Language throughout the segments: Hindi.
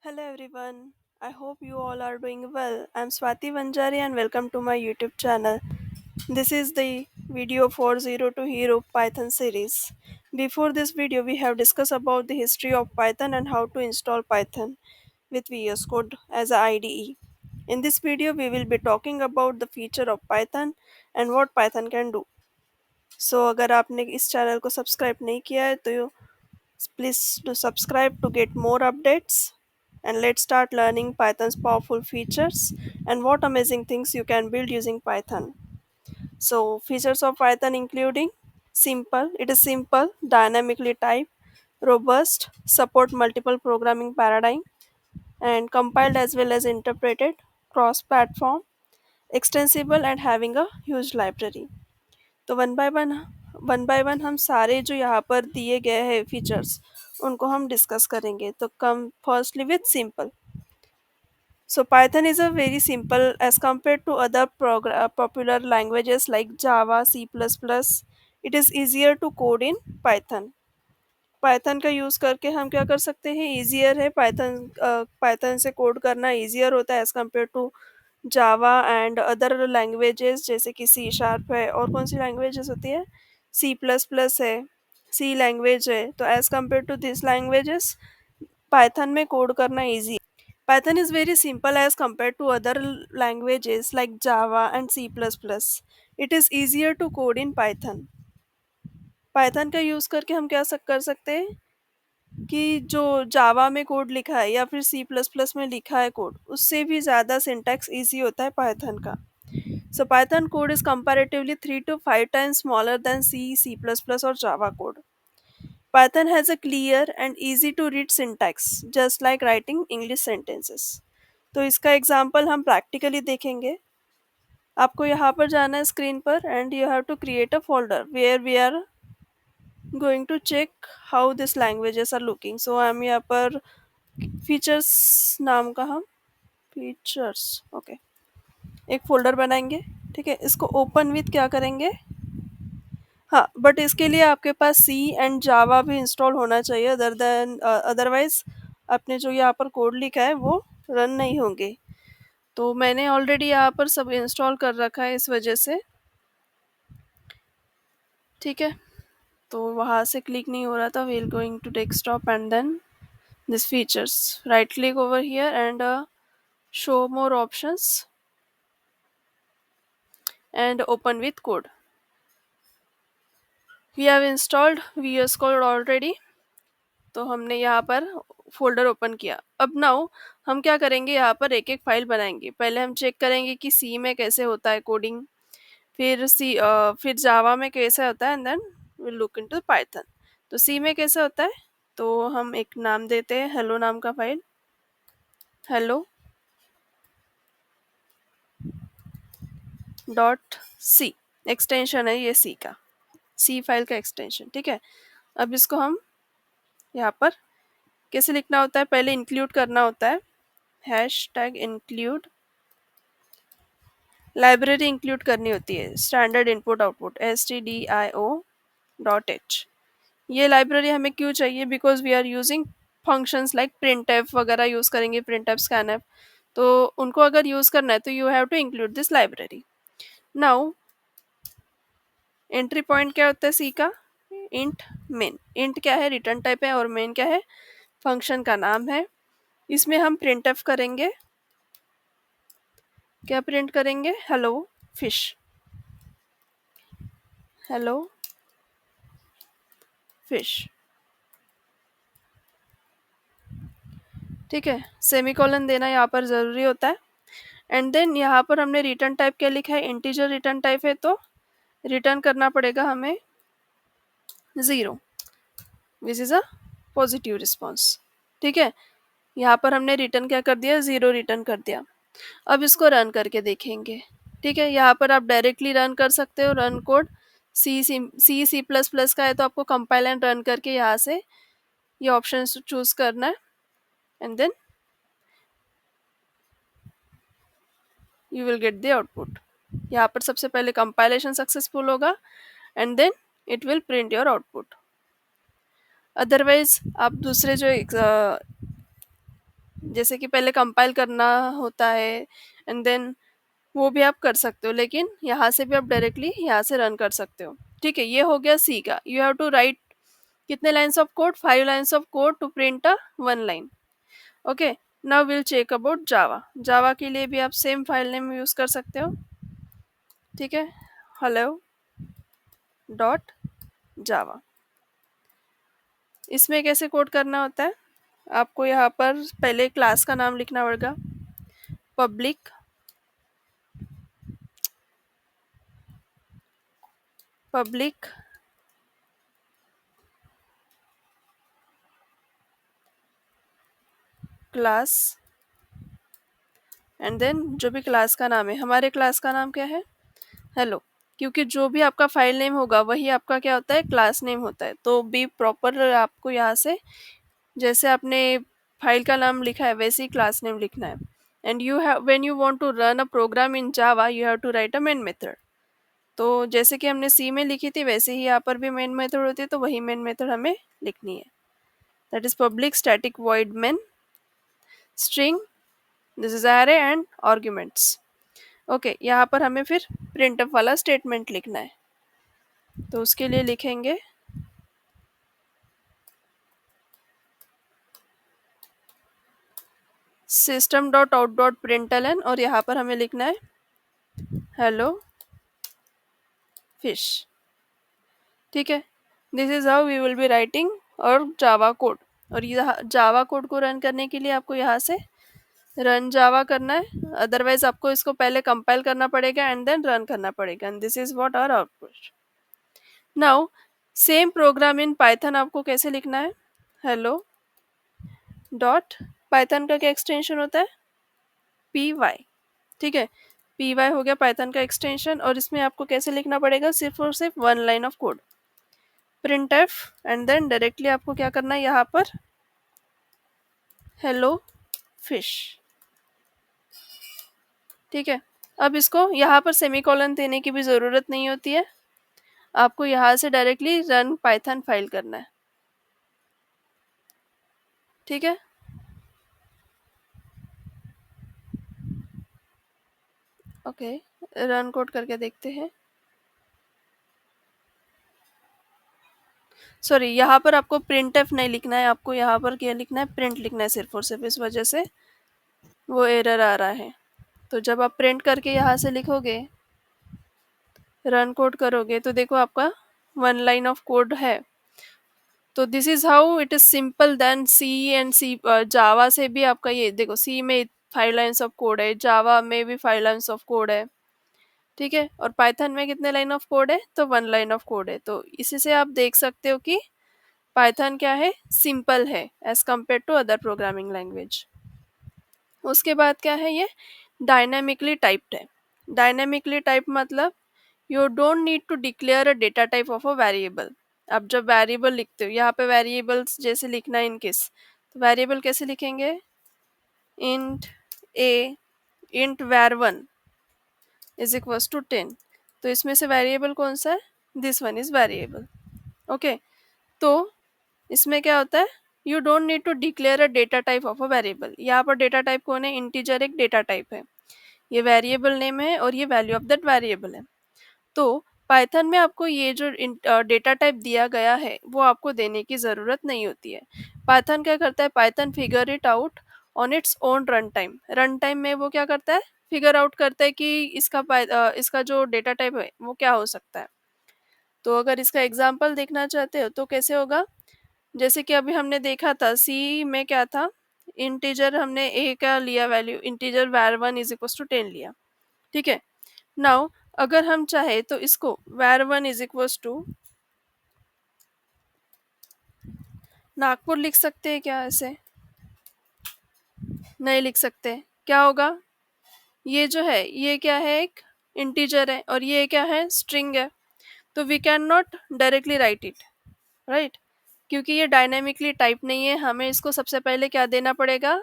Hello everyone. I hope you all are doing well. I'm Swati Vanjari and welcome to my YouTube channel. This is the video for Zero to Hero Python series. Before this video, we have discussed about the history of Python and how to install Python with VS Code as a IDE. In this video, we will be talking about the feature of Python and what Python can do. So अगर आपने इस चैनल को सब्सक्राइब नहीं किया है तो please do subscribe to get more updates. And let's start learning Python's powerful features and what amazing things you can build using Python. So, features of Python including it is simple, dynamically typed, robust, support multiple programming paradigm, and compiled as well as interpreted, cross-platform, extensible and having a huge library. तो वन बाय वन हम सारे जो यहाँ पर दिए गए हैं फीचर्स उनको हम डिस्कस करेंगे तो come firstly with simple. So Python is a very simple as compared to other popular languages like Java, C++. It is easier to code in Python. Python का यूज़ करके हम क्या कर सकते हैं, ईजियर है पाइथन से कोड करना ईजियर होता है as compare to Java and other languages जैसे कि सी शार्प है और कौन सी लैंग्वेजेस होती है, सी प्लस प्लस है, सी लैंग्वेज है. तो as compare to this languages Python में कोड करना ईजी है. Python is very simple as compare to other languages like Java and C plus plus. It is easier to code in Python. Python का यूज़ करके हम क्या कर सकते हैं कि जो जावा में कोड लिखा है या फिर सी प्लस प्लस में लिखा है कोड उससे भी ज़्यादा सिंटैक्स ईजी होता है पाइथन का. सो Python code is comparatively 3 to 5 times smaller than C, C++ और Java code. Python has a clear and easy to read syntax just like writing English sentences. तो इसका एग्जाम्पल हम प्रैक्टिकली देखेंगे. आपको यहाँ पर जाना है स्क्रीन पर and you have to create a folder where we are going to check how these languages are looking. So I'm यहाँ पर फीचर्स नाम का हम फीचर्स ओके एक फोल्डर बनाएंगे. ठीक है, इसको ओपन विथ क्या करेंगे, हाँ बट इसके लिए आपके पास सी एंड जावा भी इंस्टॉल होना चाहिए अदरवाइज आपने जो यहाँ पर कोड लिखा है वो रन नहीं होंगे. तो मैंने ऑलरेडी यहाँ पर सब इंस्टॉल कर रखा है इस वजह से. ठीक है, तो वहाँ से क्लिक नहीं हो रहा था. We will going to desktop and then this features, right click over here and show more options and open with code. We have installed VS Code already. तो हमने यहाँ पर फोल्डर ओपन किया. अब नाउ हम क्या करेंगे, यहाँ पर एक एक फाइल बनाएंगे. पहले हम चेक करेंगे कि सी में कैसे होता है कोडिंग, फिर जावा में कैसे होता है and then will look into Python. तो सी में कैसे होता है, तो हम एक नाम देते हैं हेलो नाम का file, hello dot C extension है ये सी का, सी फाइल का एक्सटेंशन. ठीक है, अब इसको हम यहाँ पर कैसे लिखना होता है, पहले इंक्लूड करना होता है, hash tag include, library include करनी होती है, स्टैंडर्ड इनपुट आउटपुट stdio.h. ये लाइब्रेरी हमें क्यों चाहिए, because we are using functions like print F वगैरह यूज़ करेंगे, प्रिंट एफ स्कैन एफ, तो उनको अगर यूज़ करना है तो you have to include this library. Now entry point क्या होता है सी का, इंट मेन. इंट क्या है, रिटर्न टाइप है, और मेन क्या है, फंक्शन का नाम है. इसमें हम प्रिंट एफ करेंगे, क्या प्रिंट करेंगे, हेलो फिश, हेलो फिश. ठीक है, सेमीकोलन देना यहाँ पर ज़रूरी होता है. एंड देन यहाँ पर हमने रिटर्न टाइप क्या लिखा है, इंटीजर रिटर्न टाइप है, तो रिटर्न करना पड़ेगा हमें 0, which is a positive response. ठीक है, यहाँ पर हमने रिटर्न क्या कर दिया, 0 रिटर्न कर दिया. अब इसको रन करके देखेंगे. ठीक है, यहाँ पर आप डायरेक्टली रन कर सकते हो, run code C plus plus का है तो आपको कंपाइल एंड रन करके यहाँ से ये ऑप्शन चूज करना है and then you will get the output. यहाँ पर सबसे पहले कंपाइलेशन सक्सेसफुल होगा and then it will print your output. Otherwise आप दूसरे जो जैसे कि पहले कंपाइल करना होता है एंड देन वो भी आप कर सकते हो, लेकिन यहाँ से भी आप डायरेक्टली यहाँ से रन कर सकते हो। ठीक है, ये हो गया सी का। यू हैव टू राइट कितने lines of code, 5 lines of code to print a 1 line. Okay, now will check about Java. Java के लिए भी आप सेम फाइल नेम यूज कर सकते हो। ठीक है, हेलो डॉट जावा। इसमें कैसे कोड करना होता है, आपको यहाँ पर पहले क्लास का नाम लिखना पड़ेगा, public public class and then जो भी क्लास का नाम है, हमारे क्लास का नाम क्या है, हेलो। क्योंकि जो भी आपका फाइल नेम होगा वही आपका क्या होता है, क्लास नेम होता है। तो बी प्रॉपर, आपको यहाँ से जैसे आपने फाइल का नाम लिखा है वैसे ही क्लास नेम लिखना है। And you have when you want to run a program in Java you have to write a main method. तो जैसे कि हमने सी में लिखी थी वैसे ही यहाँ पर भी मेन मेथड होती है, तो वही मेन मेथड हमें लिखनी है। That is public static void main string, this is array and arguments. Okay, यहाँ पर हमें फिर प्रिंटफ वाला स्टेटमेंट लिखना है, तो उसके लिए लिखेंगे system dot out dot println और यहाँ पर हमें लिखना है हेलो फिश। ठीक है, this is how we will be writing our Java code. और ये जावा कोड को रन करने के लिए आपको यहाँ से रन जावा करना है, अदरवाइज आपको इसको पहले कंपाइल करना पड़ेगा एंड देन रन करना पड़ेगा। And this is what our output. Now same program in Python आपको कैसे लिखना है, हेलो डॉट, पाइथन का क्या एक्सटेंशन होता है, पी वाई। ठीक है, पी वाई हो गया पाइथन का एक्सटेंशन। और इसमें आपको कैसे लिखना पड़ेगा, सिर्फ और सिर्फ 1 line of code, print F and then directly आपको क्या करना है यहाँ पर हेलो फिश। ठीक है, अब इसको यहाँ पर सेमीकोलन देने की भी ज़रूरत नहीं होती है, आपको यहाँ से डायरेक्टली रन पाइथन फाइल करना है। ठीक है, ओके, रन कोड करके देखते हैं। सॉरी, यहाँ पर आपको प्रिंट एफ नहीं लिखना है, आपको यहाँ पर क्या लिखना है, प्रिंट लिखना है सिर्फ और सिर्फ, इस वजह से वो एरर आ रहा है। तो जब आप प्रिंट करके यहाँ से लिखोगे, रन कोड करोगे, तो देखो आपका 1 लाइन ऑफ कोड है। तो this is how it is simple than C and C. Java से भी आपका ये देखो, सी में 5 लाइन्स ऑफ कोड है, जावा में भी 5 लाइन्स ऑफ कोड है। ठीक है, और पाइथन में कितने लाइन ऑफ कोड है, तो 1 लाइन ऑफ कोड है। तो इसी से आप देख सकते हो कि पाइथन क्या है, सिंपल है as compare to other programming language. उसके बाद क्या है, ये डायनामिकली टाइप्ड है। डायनामिकली टाइप मतलब you don't need to declare a data type of a variable. अब जब वेरिएबल लिखते हो, यहाँ पे वेरिएबल्स जैसे लिखना है इन केस, तो वेरिएबल कैसे लिखेंगे, int A int var1 is equals to 10। तो इसमें से वेरिएबल कौन सा है, this one is variable. Okay, तो इसमें क्या होता है, you don't need to declare a data type of a variable. यहाँ पर डेटा टाइप कौन है, इंटीजर एक डेटा टाइप है, ये वेरिएबल नेम है और ये वैल्यू ऑफ दैट वेरिएबल है। तो पाइथन में आपको ये जो डेटा टाइप दिया गया है वो आपको देने की ज़रूरत नहीं होती है। पाइथन क्या करता है, Python figure it out on its own run time. Run time में वो क्या करता है, फिगर आउट करता है कि इसका जो डेटा टाइप है वो क्या हो सकता है। तो अगर इसका एग्जाम्पल देखना चाहते हो तो कैसे होगा, जैसे कि अभी हमने देखा था सी में क्या था, इंटीजर हमने ए का लिया value, integer var1 is equal to 10 लिया। ठीक है, नाउ अगर हम चाहे तो इसको var1 is equal to Nagpur लिख सकते हैं क्या, ऐसे नहीं लिख सकते। क्या होगा, ये जो है ये क्या है, एक इंटीजर है और ये क्या है, स्ट्रिंग है। तो we can not directly write it, right, क्योंकि ये डायनेमिकली टाइप नहीं है। हमें इसको सबसे पहले क्या देना पड़ेगा,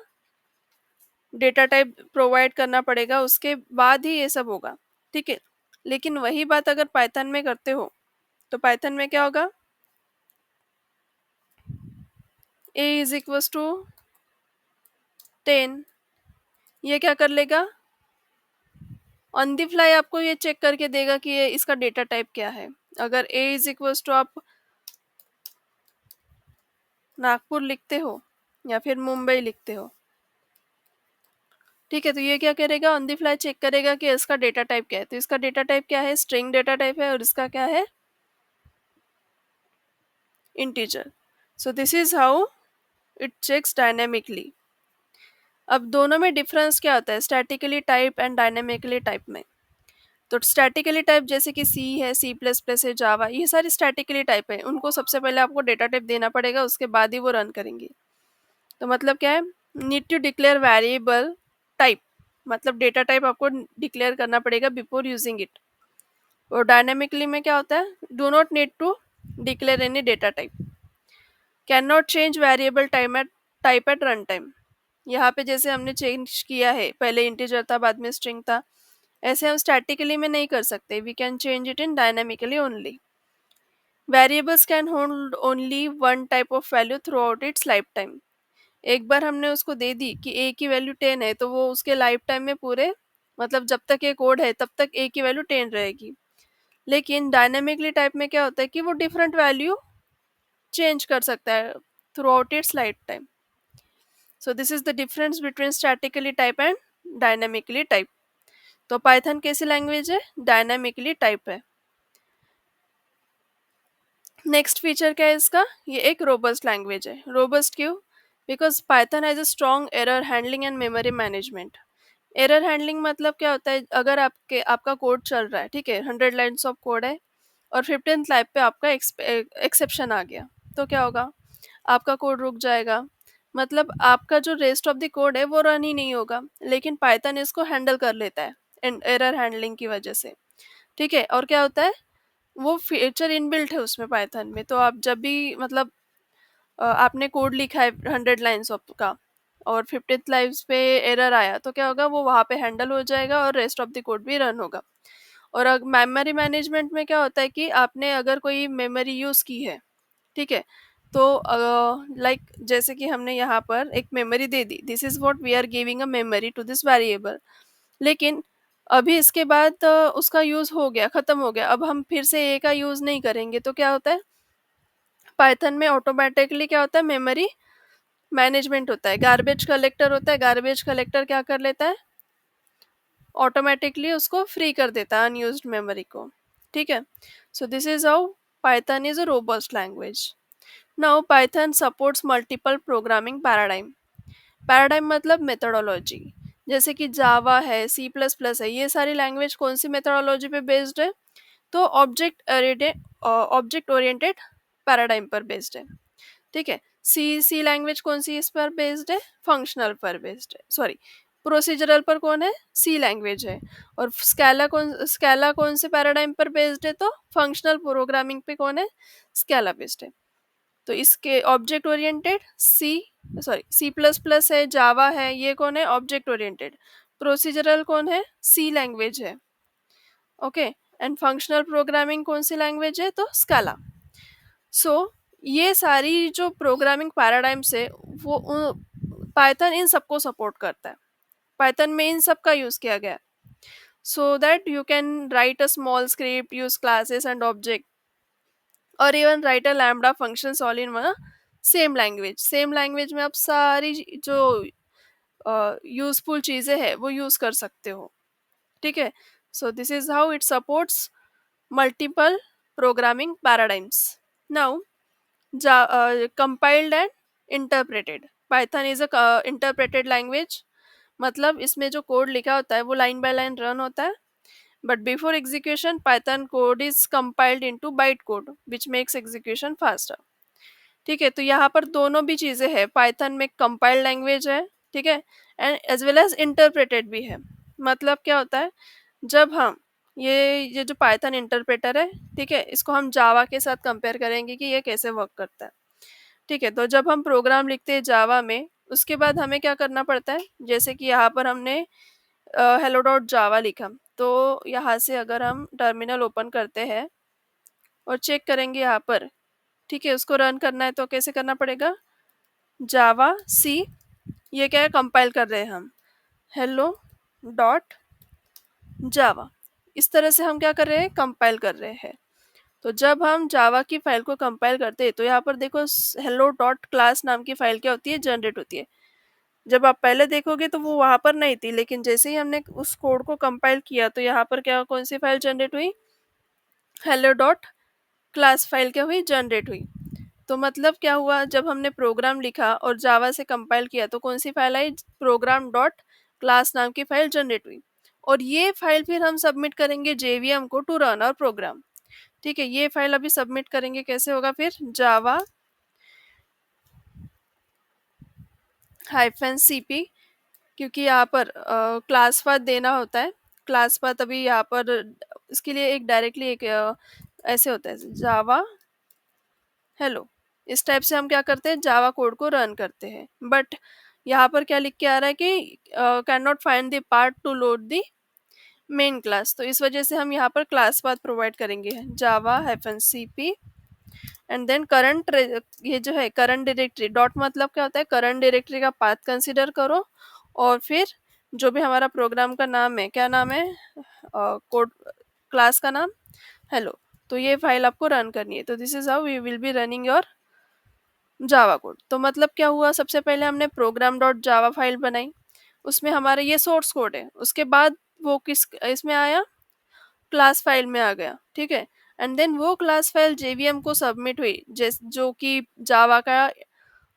डेटा टाइप प्रोवाइड करना पड़ेगा, उसके बाद ही ये सब होगा। ठीक है, लेकिन वही बात अगर पाइथन में करते हो तो पाइथन में क्या होगा, ए इज इक्वल टू 10, ये क्या कर लेगा, ऑन द फ्लाई आपको ये चेक करके देगा कि ये इसका डेटा टाइप क्या है। अगर ए इज इक्वल्स टू आप नागपुर लिखते हो या फिर मुंबई लिखते हो, ठीक है, तो ये क्या करेगा, ऑन द फ्लाई चेक करेगा कि इसका डेटा टाइप क्या है। तो इसका डेटा टाइप क्या है, स्ट्रिंग डेटा टाइप है, और इसका क्या है, integer. So this is how it checks dynamically. अब दोनों में डिफरेंस क्या होता है, statically type and dynamically type में। तो स्टैटिकली टाइप जैसे कि सी है, सी प्लस प्लस है, जावा, ये सारी स्टैटिकली टाइप है, उनको सबसे पहले आपको डेटा टाइप देना पड़ेगा, उसके बाद ही वो रन करेंगी। तो मतलब क्या है, need to declare variable type, मतलब डेटा टाइप आपको डिक्लेयर करना पड़ेगा बिफोर यूजिंग इट। और डायनेमिकली में क्या होता है, do not need to declare any data type, can not change variable type at run time. यहाँ पे जैसे हमने चेंज किया है, पहले इंटीजर था बाद में स्ट्रिंग था, ऐसे हम स्टैटिकली में नहीं कर सकते, we can change it in dynamically only. Variables can hold only one type of value throughout its lifetime. एक बार हमने उसको दे दी कि ए की वैल्यू 10 है, तो वो उसके लाइफ टाइम में पूरे, मतलब जब तक ये कोड है तब तक ए की वैल्यू 10 रहेगी। लेकिन डायनेमिकली टाइप में क्या होता है कि वो डिफरेंट वैल्यू चेंज कर सकता है through out its life time. So this is the difference between statically type and dynamically type. तो पाइथन कैसी लैंग्वेज है, डायनेमिकली टाइप है। नेक्स्ट फीचर क्या है इसका, ये एक रोबस्ट लैंग्वेज है। रोबस्ट क्यों, because Python has a strong error handling and memory management. Error handling मतलब क्या होता है, अगर आपका कोड चल रहा है, ठीक है, 100 लाइन्स ऑफ कोड है, और 15th लाइन पे आपका एक्सेप्शन आ गया, तो क्या होगा, आपका कोड रुक जाएगा, मतलब आपका जो रेस्ट ऑफ द कोड है वो रन ही नहीं होगा। लेकिन पाइथन इसको हैंडल कर लेता है एरर हैंडलिंग की वजह से, ठीक है। और क्या होता है, वो फीचर इनबिल्ट है उसमें पाइथन में। तो आप जब भी मतलब आपने कोड लिखा है 100 लाइन्स ऑफ का, और 15th लाइन्स पे एरर आया, तो क्या होगा, वो वहाँ पे हैंडल हो जाएगा और रेस्ट ऑफ द कोड भी रन होगा। और मेमोरी मैनेजमेंट में क्या होता है कि आपने अगर कोई मेमोरी यूज़ की है, ठीक है, तो लाइक जैसे कि हमने यहाँ पर एक मेमोरी दे दी, this is what we are giving a memory to this variable. लेकिन अभी इसके बाद उसका यूज़ हो गया, ख़त्म हो गया, अब हम फिर से ए का यूज़ नहीं करेंगे, तो क्या होता है, पाइथन में ऑटोमेटिकली क्या होता है, मेमोरी मैनेजमेंट होता है, गार्बेज कलेक्टर होता है। गार्बेज कलेक्टर क्या कर लेता है, ऑटोमेटिकली उसको फ्री कर देता है अनयूज्ड मेमोरी को, ठीक है। सो this is how Python is a robust language. Now Python supports multiple programming paradigm. Paradigm मतलब मेथोडोलॉजी, जैसे कि जावा है, सी प्लस प्लस है, ये सारी लैंग्वेज कौन सी मेथोडोलॉजी पे बेस्ड है, तो ऑब्जेक्ट ओरिएंटेड पैराडाइम पर बेस्ड है, ठीक है। सी लैंग्वेज कौन सी इस पर बेस्ड है, फंक्शनल पर बेस्ड है, सॉरी, प्रोसीजरल पर कौन है, सी लैंग्वेज है। और स्कैला कौन से पैराडाइम पर बेस्ड है, तो फंक्शनल प्रोग्रामिंग पे कौन है, स्कैला बेस्ड है। तो इसके object oriented C plus plus है, जावा है, ये कौन है, ऑब्जेक्ट ओरिएंटेड। प्रोसीजरल कौन है, सी लैंग्वेज है, ओके। एंड फंक्शनल प्रोग्रामिंग कौन सी लैंग्वेज है, तो स्काला। सो ये सारी जो प्रोग्रामिंग पैराडाइम्स है, वो पाइथन इन सबको सपोर्ट करता है। पाइथन में इन सब का यूज़ किया गया है, so that you can write a small script, use classes and object, और even write a lambda functions all in one same language. Same language में आप सारी जो यूजफुल चीज़ें हैं वो यूज़ कर सकते हो, ठीक है। सो this is how it supports multiple programming paradigms. Now compiled and interpreted, Python is a interpreted language, मतलब इसमें जो कोड लिखा होता है वो लाइन बाय लाइन रन होता है, but before execution Python code is compiled into byte code which makes execution faster, ठीक है। तो यहाँ पर दोनों भी चीज़ें हैं, पाइथन में कंपाइल्ड लैंग्वेज है, ठीक है, and as well as interpreted भी है। मतलब क्या होता है, जब हम ये जो पाइथन इंटरप्रेटर है, ठीक है, इसको हम जावा के साथ कंपेयर करेंगे कि ये कैसे वर्क करता है, ठीक है। तो जब हम प्रोग्राम लिखते हैं जावा में, उसके बाद हमें क्या करना पड़ता है, जैसे कि यहाँ पर हमने हेलो डॉट जावा लिखा, तो यहाँ से अगर हम टर्मिनल ओपन करते हैं और चेक करेंगे यहाँ पर, ठीक है, उसको रन करना है तो कैसे करना पड़ेगा, जावा सी ये क्या है, कंपाइल कर रहे हैं हम, हेलो डॉट जावा। इस तरह से हम क्या कर रहे हैं, कंपाइल कर रहे हैं। तो जब हम जावा की फाइल को कंपाइल करते हैं तो यहाँ पर देखो हेलो डॉट क्लास नाम की फाइल क्या होती है, जनरेट होती है। जब आप पहले देखोगे तो वो वहां पर नहीं थी, लेकिन जैसे ही हमने उस कोड को कंपाइल किया तो यहाँ पर क्या, कौन सी फाइल जनरेट हुई, हेलो डॉट क्लास फाइल क्या हुई, जनरेट हुई। तो मतलब क्या हुआ, जब हमने प्रोग्राम लिखा और जावा से कंपाइल किया तो कौन सी फाइल आई, प्रोग्राम डॉट क्लास नाम की फाइल जनरेट हुई। और ये फाइल फिर हम सबमिट करेंगे जेवीएम को टू रन आवर प्रोग्राम। ठीक है, ये फाइल अभी सबमिट करेंगे, कैसे होगा फिर, जावा हाइफन सीपी, क्योंकि यहाँ पर क्लास पाथ देना होता है। क्लास पाथ अभी यहाँ पर इसके लिए एक डायरेक्टली एक ऐसे होता है, जावा हेलो। इस टाइप से हम क्या करते हैं, जावा कोड को रन करते हैं। बट यहाँ पर क्या लिख के आ रहा है कि can not find the part two load the main class. तो इस वजह से हम यहाँ पर क्लास पाथ प्रोवाइड करेंगे, Java hyphen C P and then current, ये जो है करंट डायरेक्टरी, डॉट मतलब क्या होता है, करंट डायरेक्टरी का पाथ कंसिडर करो। और फिर जो भी हमारा प्रोग्राम का नाम है, क्या नाम है, कोड क्लास का नाम हेलो। तो ये फाइल आपको रन करनी है। तो this is how we will be running your Java code. तो मतलब क्या हुआ, सबसे पहले हमने प्रोग्राम डॉट जावा फाइल बनाई, उसमें हमारा ये सोर्स कोड है। उसके बाद वो किस इसमें आया, क्लास फाइल में आ गया। ठीक है, एंड देन वो क्लास फाइल जेवीएम को सबमिट हुई, जो कि जावा का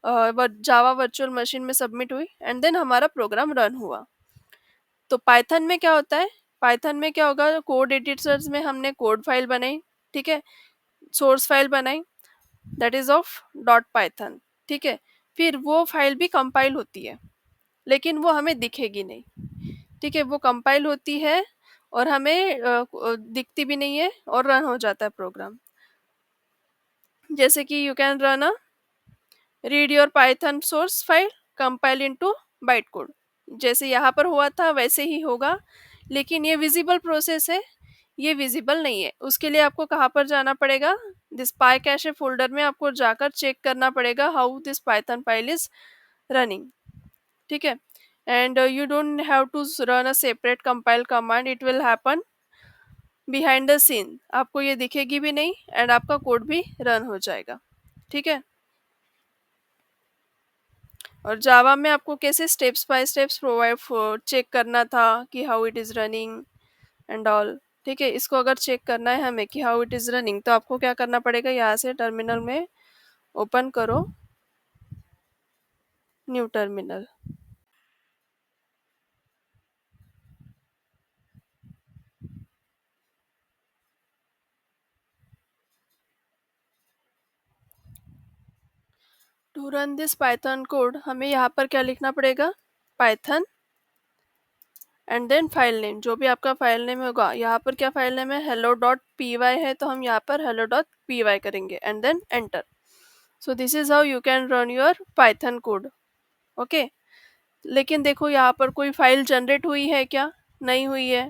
जावा वर्चुअल मशीन में सबमिट हुई, एंड देन हमारा प्रोग्राम रन हुआ। तो पाइथन में क्या होता है, पाइथन में क्या होगा, कोड एडिटर्स में हमने कोड फाइल बनाई, ठीक है, सोर्स फाइल बनाई, that is of dot Python. ठीक है, फिर वो फाइल भी कंपाइल होती है, लेकिन वो हमें दिखेगी नहीं। ठीक है, वो कंपाइल होती है और हमें दिखती भी नहीं है, और रन हो जाता है प्रोग्राम। जैसे कि you can run a read your Python source file compile into byte code, जैसे यहाँ पर हुआ था वैसे ही होगा। लेकिन ये विजिबल प्रोसेस है, ये विजिबल नहीं है। उसके लिए आपको कहाँ पर जाना पड़ेगा, दिस पाई कैशे फोल्डर में आपको जाकर चेक करना पड़ेगा how this Python file is running. ठीक है, and you don't have to run a separate compile command, it will happen behind the scene, आपको ये दिखेगी भी नहीं एंड आपका कोड भी रन हो जाएगा। ठीक है, और जावा में आपको कैसे steps by steps provide check करना था कि how it is running and all. ठीक है, इसको अगर चेक करना है हमें कि हाउ इट इज़ रनिंग, तो आपको क्या करना पड़ेगा, यहाँ से टर्मिनल में ओपन करो, new terminal. To run this Python code हमें यहाँ पर क्या लिखना पड़ेगा, Python and then file name, जो भी आपका फाइल नेम होगा। यहाँ पर क्या फाइल नेम है, हेलो डॉट पी वाई है, तो हम यहाँ पर हेलो डॉट पी वाई करेंगे and then enter. So this is how you can run your Python code. Okay, लेकिन देखो यहाँ पर कोई फाइल जनरेट हुई है क्या, नहीं हुई है।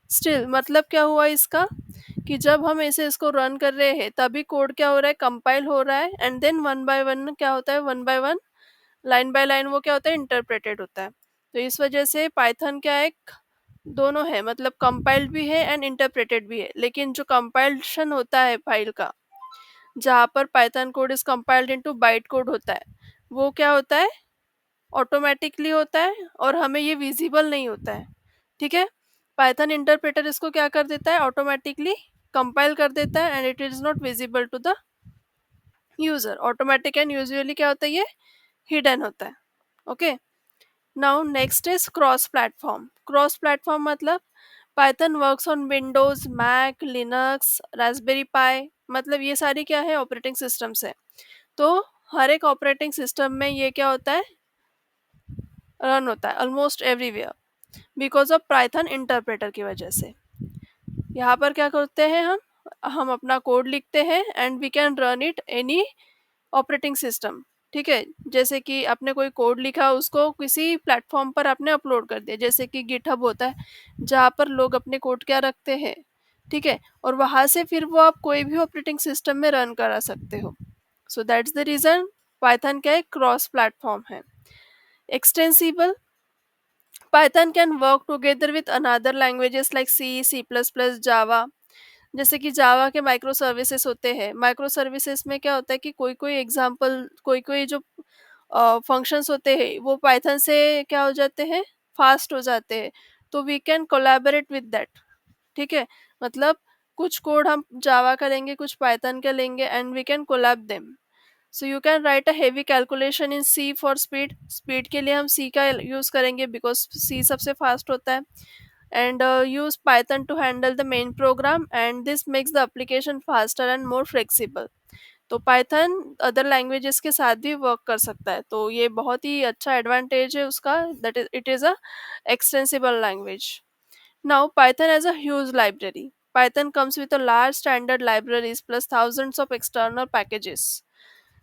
स्टिल मतलब क्या हुआ इसका, कि जब हम ऐसे इसको रन कर रहे हैं तभी कोड क्या हो रहा है, कंपाइल हो रहा है, and then one by one क्या होता है, one by one, line by line वो क्या होता है, इंटरप्रेटेड होता है। तो इस वजह से पाइथन क्या है, दोनों है, मतलब कंपाइल्ड भी है एंड इंटरप्रेटेड भी है। लेकिन जो कंपाइलेशन होता है फाइल का, जहाँ पर Python code is compiled into byte code होता है, वो क्या होता है, ऑटोमेटिकली होता है और हमें ये विजिबल नहीं होता है। ठीक है, पाइथन इंटरप्रेटर इसको क्या कर देता है, ऑटोमेटिकली कंपाइल कर देता है and it is not visible to the user. Automatic and usually क्या होता है, ये हिडन होता है। Okay, now next is cross platform. Cross platform मतलब Python works on Windows, Mac, Linux, Raspberry Pi, मतलब ये सारी क्या है, ऑपरेटिंग सिस्टम्स है। तो हर एक ऑपरेटिंग सिस्टम में ये क्या होता है, रन होता है almost everywhere, because of Python interpreter की वजह से। यहाँ पर क्या करते हैं हम अपना कोड लिखते हैं and we can run it any operating system. ठीक है, जैसे कि आपने कोई कोड लिखा, उसको किसी प्लेटफॉर्म पर आपने अपलोड कर दिया, जैसे कि गिटहब होता है जहाँ पर लोग अपने कोड क्या रखते हैं। ठीक है, और वहाँ से फिर वो आप कोई भी ऑपरेटिंग सिस्टम में रन करा सकते हो। So that's the reason Python क्या है, क्रॉस प्लेटफॉर्म है। Extensible, Python can work together with another languages like C, C++, Java. जैसे कि जावा के माइक्रो सर्विसेज होते हैं। माइक्रो सर्विसेज में क्या होता है कि कोई कोई एग्जांपल, कोई कोई जो फंक्शंस होते हैं वो पाइथन से क्या हो जाते हैं, फास्ट हो जाते हैं। तो we can collaborate with that. ठीक है, मतलब कुछ कोड हम जावा का लेंगे, कुछ पाइथन का लेंगे, and we can collab them. So you can write a heavy calculation in C for speed. Speed के लिए हम सी का यूज़ करेंगे बिकॉज सी सबसे फास्ट होता है। And use Python to handle the main program, and this makes the application faster and more flexible. तो पाइथन अदर लैंग्वेजेस के साथ भी वर्क कर सकता है, तो ये बहुत ही अच्छा एडवांटेज है उसका, that is it is a extensible language. Now Python as a huge library. Python comes with a large standard libraries plus thousands of external packages.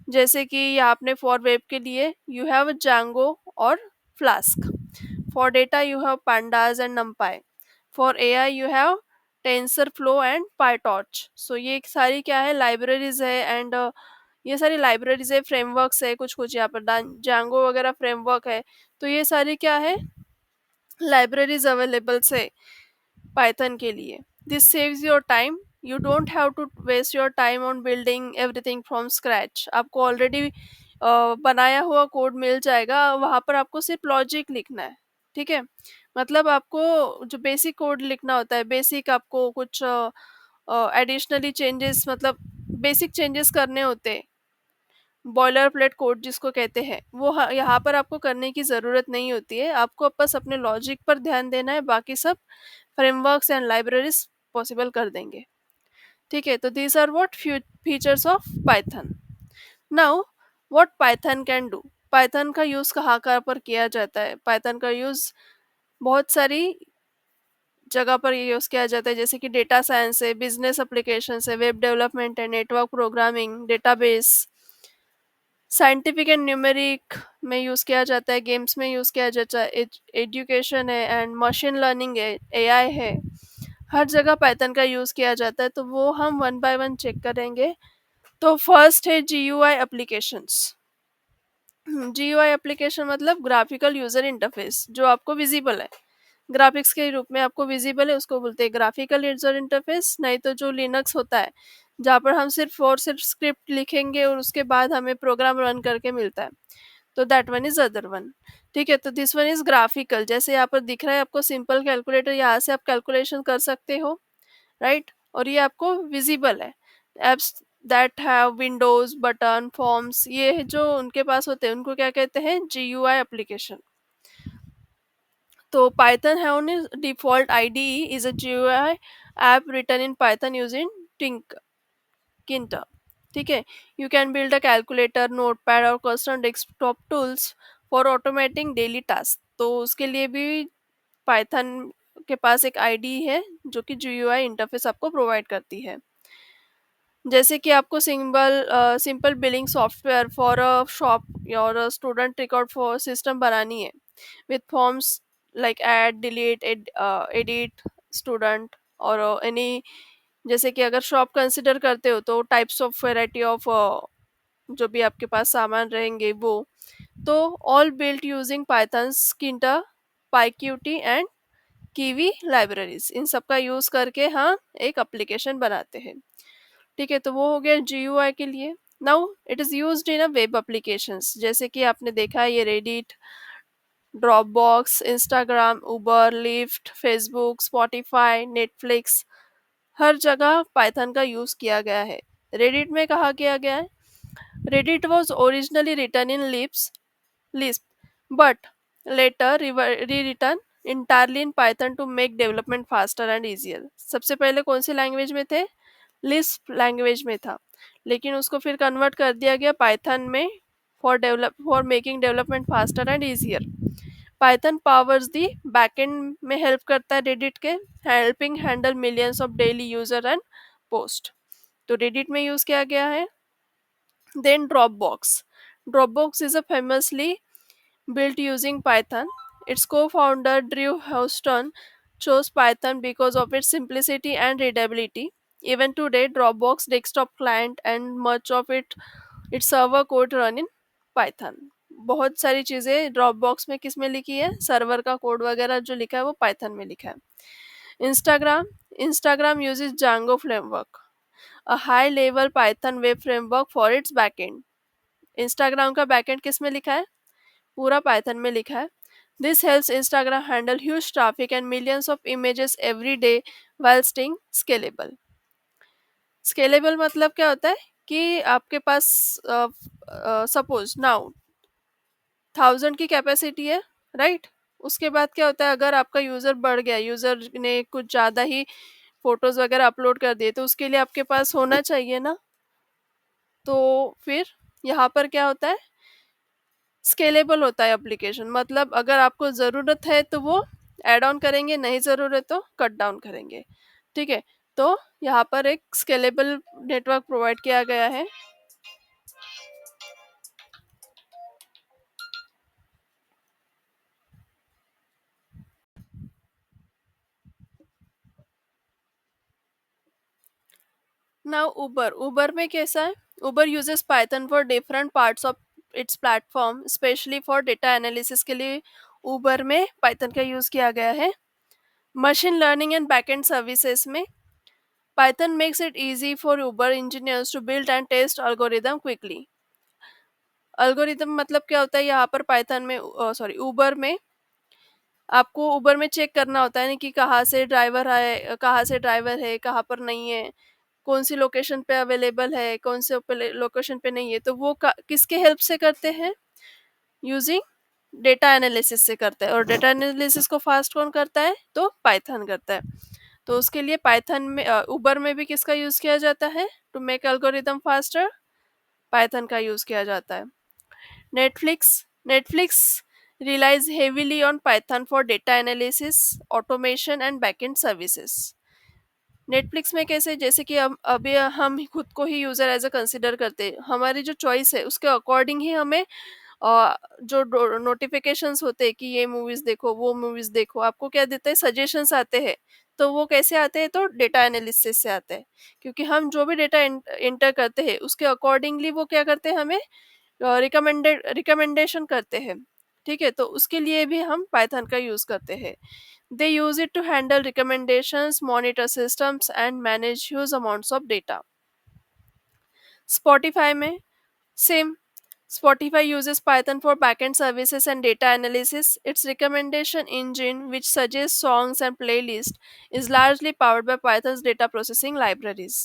जैसे कि ये आपने फॉर वेब के लिए यू हैव Django और Flask. For data you have pandas and numpy. For AI you have TensorFlow and pytorch. So ये सारी क्या है, लाइब्रेरीज है, एंड ये सारी लाइब्रेरीज है, फ्रेमवर्क्स है, कुछ कुछ यहाँ पर Django वगैरह फ्रेमवर्क है. तो ये सारी क्या है, लाइब्रेरीज अवेलेबल है पाइथन के लिए. This saves your time. You don't have to waste your time on building everything from scratch. आपको ऑलरेडी बनाया हुआ कोड मिल जाएगा, वहाँ पर आपको सिर्फ लॉजिक लिखना है. ठीक है, मतलब आपको जो बेसिक कोड लिखना होता है, बेसिक आपको कुछ एडिशनली चेंजेस, मतलब बेसिक चेंजेस करने होते हैं, बॉयलर प्लेट कोड जिसको कहते हैं, वो यहाँ पर आपको करने की ज़रूरत नहीं होती है. आपको बस अपने लॉजिक पर ध्यान देना है, बाकी सब फ्रेमवर्क्स एंड लाइब्रेरीज पॉसिबल कर देंगे. ठीक है, तो these are what features of Python. Now what Python can do. Python का यूज़ कहाँ कहाँ पर किया जाता है. पाइथन का यूज़ बहुत सारी जगह पर ये यूज़ किया जाता है, जैसे कि डेटा साइंस है, बिजनेस एप्लीकेशन है, वेब डेवलपमेंट है, network programming, database, scientific and numeric में यूज़ किया जाता है, गेम्स में यूज़ किया जाता है, एजुकेशन है, एंड मशीन लर्निंग है, एआई है. हर जगह पाइथन का यूज़ किया जाता है, तो वो हम वन बाय वन चेक करेंगे. तो फर्स्ट है जीयूआई एप्लीकेशंस. जीयूआई एप्लीकेशन मतलब ग्राफिकल यूज़र इंटरफेस, जो आपको विजिबल है, ग्राफिक्स के रूप में आपको विजिबल है, उसको बोलते हैं ग्राफिकल यूजर इंटरफेस. नहीं तो जो लिनक्स होता है, जहाँ पर हम सिर्फ और सिर्फ स्क्रिप्ट लिखेंगे और उसके बाद हमें प्रोग्राम रन करके मिलता है, तो that one is other one. ठीक है, तो दिस वन इज ग्राफिकल. जैसे यहाँ पर दिख रहा है आपको सिंपल कैलकुलेटर, यहाँ से आप कैलकुलेशन कर सकते हो, राइट. और ये आपको विजिबल है. Apps that have Windows, button, forms, ये जो उनके पास होते हैं उनको क्या कहते हैं, जीयूआई एप्लीकेशन. तो Python have its default IDE is a GUI app written in Python using Kinter. ठीक है, you can build a calculator, notepad और custom desktop tools for automating daily task. तो उसके लिए भी पाइथन के पास एक आईडी है जो कि जीयूआई इंटरफेस आपको प्रोवाइड करती है. जैसे कि आपको simple billing software for a shop और स्टूडेंट रिकॉर्ड फॉर सिस्टम बनानी है with forms like add, delete, edit, student और एनी. जैसे कि अगर शॉप कंसिडर करते हो तो टाइप्स ऑफ वेराइटी ऑफ जो भी आपके पास सामान रहेंगे वो. तो ऑल बिल्ट यूजिंग पाइथन, स्किंटा, पाईक्यूटी एंड कीवी लाइब्रेरीज, इन सब का यूज़ करके हम एक एप्लीकेशन बनाते हैं. ठीक है, तो वो हो गया जीयूआई के लिए. Now it is used in a web applications, जैसे कि आपने देखा है ये रेडिट, ड्रॉपबॉक्स, इंस्टाग्राम, उबर, लिफ्ट, फेसबुक, स्पॉटिफाई, नेटफ्लिक्स, हर जगह पाइथन का यूज़ किया गया है. रेडिट में कहा किया गया है, Reddit was originally written in Lisp but later rewritten entirely in Python to make development faster and easier. सबसे पहले कौन सी लैंग्वेज में थे, लिस्प लैंग्वेज में था, लेकिन उसको फिर कन्वर्ट कर दिया गया पाइथन में for making development faster and easier. Python powers the backend में हेल्प करता है रेडिट के, helping handle millions of daily user and post. तो रेडिट में यूज किया गया है. Then Dropbox. Dropbox is a famously built using Python. Its co-founder Drew Houston chose Python because of its simplicity and readability. Even today, Dropbox desktop client and much of its server code run in Python. बहुत सारी चीज़ें ड्रॉप बॉक्स में किस में लिखी है, सर्वर का कोड वगैरह जो लिखा है वो पाइथन में लिखा है। Instagram Instagram uses Django framework, a high level Python web framework for its backend. Instagram का बैकएंड किस में लिखा है, पूरा पाइथन में लिखा है। This helps Instagram handle huge traffic and millions of images every day while staying scalable. Scalable मतलब क्या होता है कि आपके पास सपोज नाउ 1000 की कैपेसिटी है, राइट। उसके बाद क्या होता है, अगर आपका यूजर बढ़ गया, यूजर ने कुछ ज्यादा ही फोटोज वगैरह अपलोड कर दिए, तो उसके लिए आपके पास होना चाहिए ना। तो फिर यहाँ पर क्या होता है, स्केलेबल होता है एप्लीकेशन, मतलब अगर आपको ज़रूरत है तो वो ऐड ऑन करेंगे, नहीं ज़रूरत तो कट डाउन करेंगे। ठीक है, तो यहाँ पर एक स्केलेबल नेटवर्क प्रोवाइड किया गया है। नाउ उबर, उबर में कैसा है, Uber uses Python for different parts of its platform, especially for data analysis के लिए उबर में पाइथन का यूज़ किया गया है। Machine learning and backend services में Python makes it easy for Uber engineers to build and test algorithm quickly. Algorithm मतलब क्या होता है, यहाँ पर पाइथन में सॉरी उबर में आपको उबर में चेक करना होता है ना कि कहाँ से ड्राइवर है, कहाँ से ड्राइवर है, कहाँ पर नहीं है, कौन सी लोकेशन पे अवेलेबल है, कौन से लोकेशन पे नहीं है। तो वो किसके हेल्प से करते हैं, यूजिंग डेटा एनालिसिस से करते हैं। और डेटा एनालिसिस को फास्ट कौन करता है, तो पाइथन करता है। तो उसके लिए पाइथन में उबर में भी किसका यूज किया जाता है, to make algorithm faster, Python का यूज किया जाता है। Netflix relies heavily on Python for data analysis, automation and backend services. Netflix में कैसे, जैसे कि अभी हम खुद को ही यूजर एज अ कंसिडर करते हैं, हमारी जो चॉइस है उसके अकॉर्डिंग ही हमें जो नोटिफिकेशंस होते हैं कि ये मूवीज देखो, वो मूवीज देखो, आपको क्या देता है, सजेशंस आते हैं। तो वो कैसे आते हैं, तो डेटा एनालिसिस से आते हैं, क्योंकि हम जो भी डेटा एंटर करते हैं उसके अकॉर्डिंगली वो क्या करते हैं, हमें रिकमेंडेशन करते हैं। ठीक है, तो उसके लिए भी हम पाइथन का यूज करते हैं। They use it to handle recommendations, monitor systems and manage huge amounts of data. Spotify में same, Spotify uses Python for backend services and data analysis. Its recommendation engine, which suggests songs and playlists, is largely powered by Python's data processing libraries.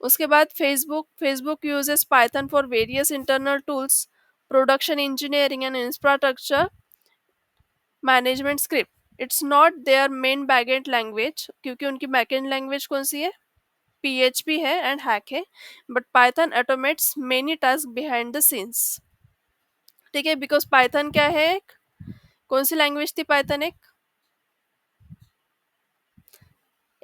उसके बाद Facebook uses Python for various internal tools, production engineering and infrastructure management script. It's not their main backend language, क्योंकि उनकी backend language कौन सी है, PHP है एंड हैक है, but Python automates many task behind the scenes. ठीक है, बिकॉज पाइथन क्या है, एक कौन सी लैंग्वेज थी, पाइथन एक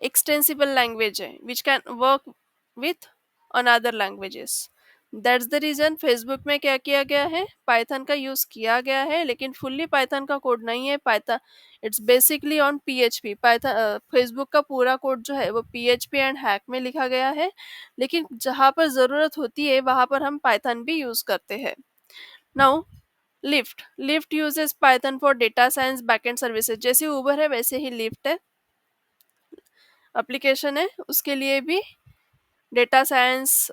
एक्सटेंसिबल लैंग्वेज है which can work with another languages. That's the reason Facebook में क्या किया गया है, पाइथन का यूज किया गया है, लेकिन फुल्ली पाइथन का कोड नहीं है। Python it's basically on PHP. Python Facebook का पूरा कोड जो है वो पीएचपी एंड हैक में लिखा गया है, लेकिन जहाँ पर ज़रूरत होती है वहाँ पर हम पाइथन भी यूज़ करते हैं। Now lift uses Python for data science backend services. जैसे उबर है वैसे ही लिफ्ट है, एप्लीकेशन है, उसके लिए भी data science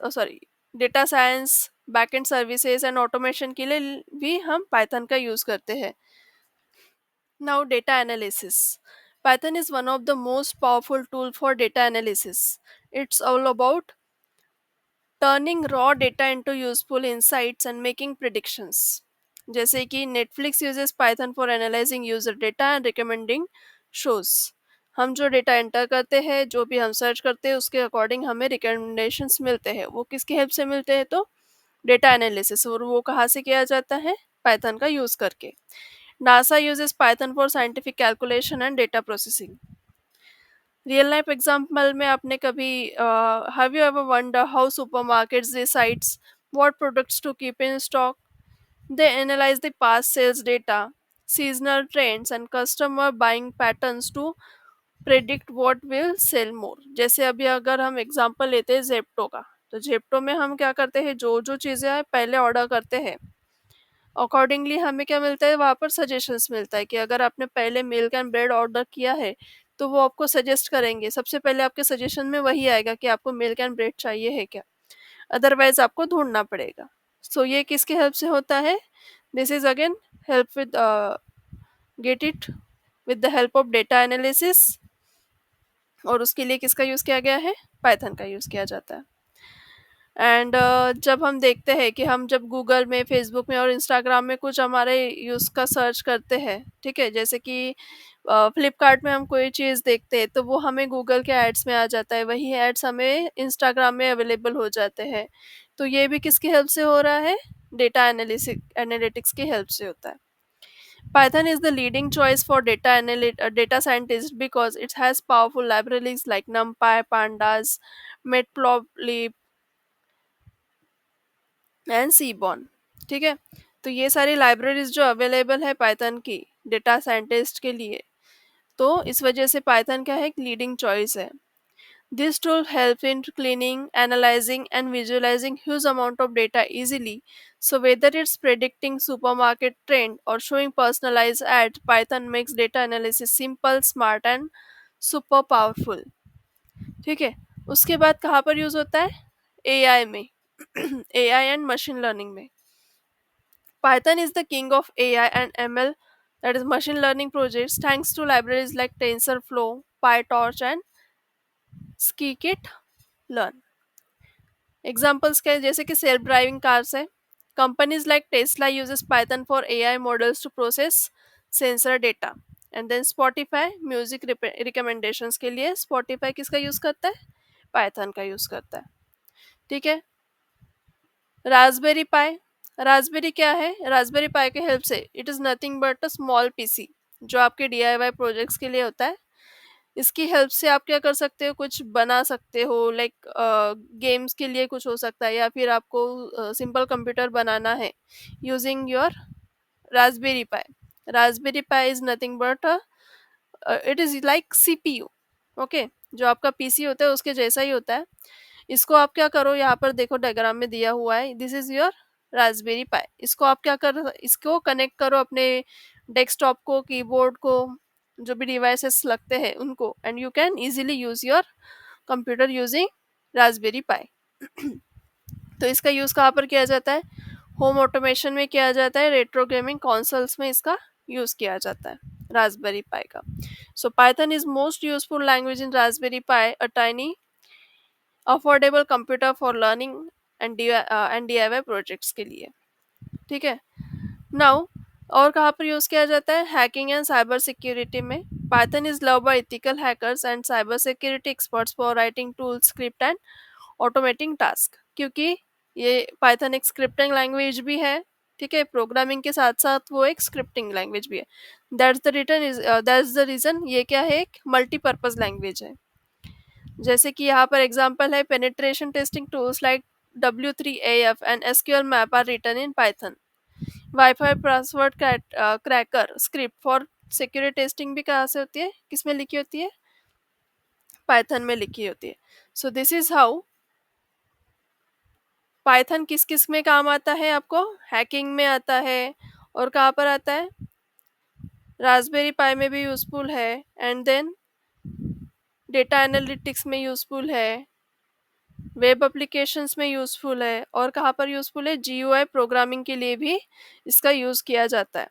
data science, backend services and automation के लिए भी हम पाइथन का यूज करते हैं। Now data analysis, Python is one of the most powerful tool for data analysis. It's all about turning raw data into useful insights and making predictions. जैसे कि Netflix uses Python for analysing user data and recommending shows. हम जो डेटा एंटर करते हैं, जो भी हम सर्च करते हैं, उसके अकॉर्डिंग हमें रिकमेंडेशंस मिलते हैं। वो किसकी हेल्प से मिलते हैं, तो डेटा एनालिसिस। और वो कहाँ से किया जाता है, पाइथन का यूज करके। NASA uses Python for scientific calculation and data processing. Real life example में आपने कभी have you ever wonder how supermarkets decides what products to keep in stock? They analyze the past sales data, seasonal trends and customer buying patterns to predict what will sell more. जैसे अभी अगर हम एग्जांपल लेते हैं जेप्टो का, तो जेप्टो में हम क्या करते हैं, जो जो चीज़ें पहले ऑर्डर करते हैं अकॉर्डिंगली हमें क्या मिलता है वहाँ पर, सजेशंस मिलता है कि अगर आपने पहले मिल्क एंड ब्रेड ऑर्डर किया है तो वो आपको सजेस्ट करेंगे, सबसे पहले आपके सजेशन में वही आएगा कि आपको मिल्क एंड ब्रेड चाहिए है क्या, अदरवाइज आपको ढूंढना पड़ेगा। सो ये किसके हेल्प से होता है? This is again help with, get it, with the help of data analysis. और उसके लिए किसका यूज़ किया गया है? पाइथन का यूज़ किया जाता है। एंड जब हम देखते हैं कि हम जब गूगल में, फेसबुक में और इंस्टाग्राम में कुछ हमारे यूज़ का सर्च करते हैं, ठीक है, जैसे कि फ्लिपकार्ट में हम कोई चीज़ देखते हैं तो वो हमें गूगल के एड्स में आ जाता है, वही एड्स हमें इंस्टाग्राम में अवेलेबल हो जाते हैं। तो ये भी किसकी हेल्प से हो रहा है? डेटा एनालिटिक्स की हेल्प से होता है। Python is the leading choice for data scientists because it has powerful libraries like NumPy, Pandas, Matplotlib and Seaborn. ठीक है, तो ये सारी लाइब्रेरीज जो अवेलेबल है पाइथन की डेटा साइंटिस्ट के लिए, तो इस वजह से पाइथन क्या है, एक लीडिंग चॉइस है। This tool help in cleaning, analysing and visualising huge amount of data easily, so whether it's predicting supermarket trend or showing personalized ads, python makes data analysis simple, smart and super powerful। ठीक है, उसके बाद कहाँ पर यूज होता है? एआई में एआई एंड मशीन लर्निंग में। Python is the king of AI and ML, that is machine learning projects, thanks to libraries like TensorFlow, PyTorch, and Scikit-learn। Examples के जैसे कि सेल्फ ड्राइविंग कार्स है, companies like Tesla uses Python for AI models to process sensor data. And then Spotify music recommendations के लिए स्पॉटिफाई किसका यूज करता है? पाइथन का यूज करता है। ठीक है, रास्पबेरी पाई, रास्पबेरी क्या है? रास्पबेरी पाई के हेल्प से it is nothing but a small PC जो आपके डीआईवाई प्रोजेक्ट्स के लिए होता है। इसकी हेल्प से आप क्या कर सकते हो, कुछ बना सकते हो, लाइक गेम्स के लिए कुछ हो सकता है, या फिर आपको सिंपल कंप्यूटर बनाना है using your Raspberry pi. Raspberry pi is nothing but it is like CPU. Okay, जो आपका पीसी होता है उसके जैसा ही होता है। इसको आप क्या करो, यहाँ पर देखो डायग्राम में दिया हुआ है, दिस इज योर रास्पबेरी पाई। इसको आप क्या कर, इसको कनेक्ट करो अपने डेस्कटॉप को, कीबोर्ड को, जो भी डिवाइसेस लगते हैं उनको, and you can easily use your computer using Raspberry Pi. तो इसका यूज कहाँ पर किया जाता है? होम ऑटोमेशन में किया जाता है, रेट्रो गेमिंग कंसोल्स में इसका यूज किया जाता है रास्पबेरी पाई का। सो Python is most useful language in Raspberry pi, a tiny affordable computer for learning and DIY projects के लिए। ठीक है, नाउ और कहाँ पर यूज किया जाता है? हैकिंग एंड साइबर सिक्योरिटी में। Python is love by ethical hackers and cyber security experts for writing tools, script and automating task, क्योंकि ये पाइथन एक स्क्रिप्टिंग लैंग्वेज भी है। ठीक है, प्रोग्रामिंग के साथ साथ वो एक स्क्रिप्टिंग लैंग्वेज भी है। दैट्स द रीजन ये क्या है, एक मल्टीपर्पज लैंग्वेज है। जैसे कि यहाँ पर एग्जांपल है, penetration testing tools like W3AF and SQL map are written in Python. WiFi password cracker script for security testing भी कहाँ से होती है, किसमें लिखी होती है? पाइथन में लिखी होती है। सो दिस इज हाउ पाइथन किस किस में काम आता है आपको? हैकिंग में आता है, और कहाँ पर आता है? रास्पबेरी पाई में भी यूजफुल है, एंड देन डेटा एनालिटिक्स में यूजफुल है, वेब एप्लीकेशंस में यूजफुल है, और कहाँ पर यूजफुल है? जीयूआई प्रोग्रामिंग के लिए भी इसका यूज किया जाता है।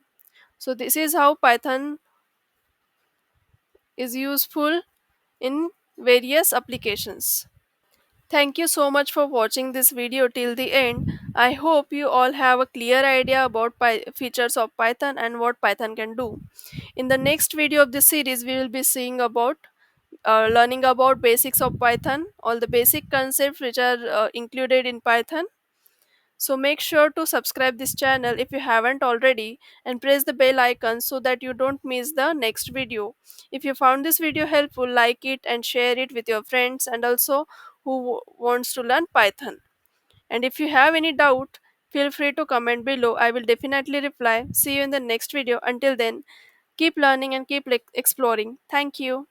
सो this is how Python is useful in various applications. Thank you so much for watching this video till the end. I hope you all have a clear idea about features of Python and what Python can do. In the next video of this series, we will be seeing about learning about basics of Python, all the basic concepts which are included in Python. So make sure to subscribe this channel if you haven't already, and press the bell icon so that you don't miss the next video. If you found this video helpful, like it and share it with your friends and also who wants to learn Python. And if you have any doubt, feel free to comment below. I will definitely reply. See you in the next video. Until then, keep learning and keep exploring. Thank you.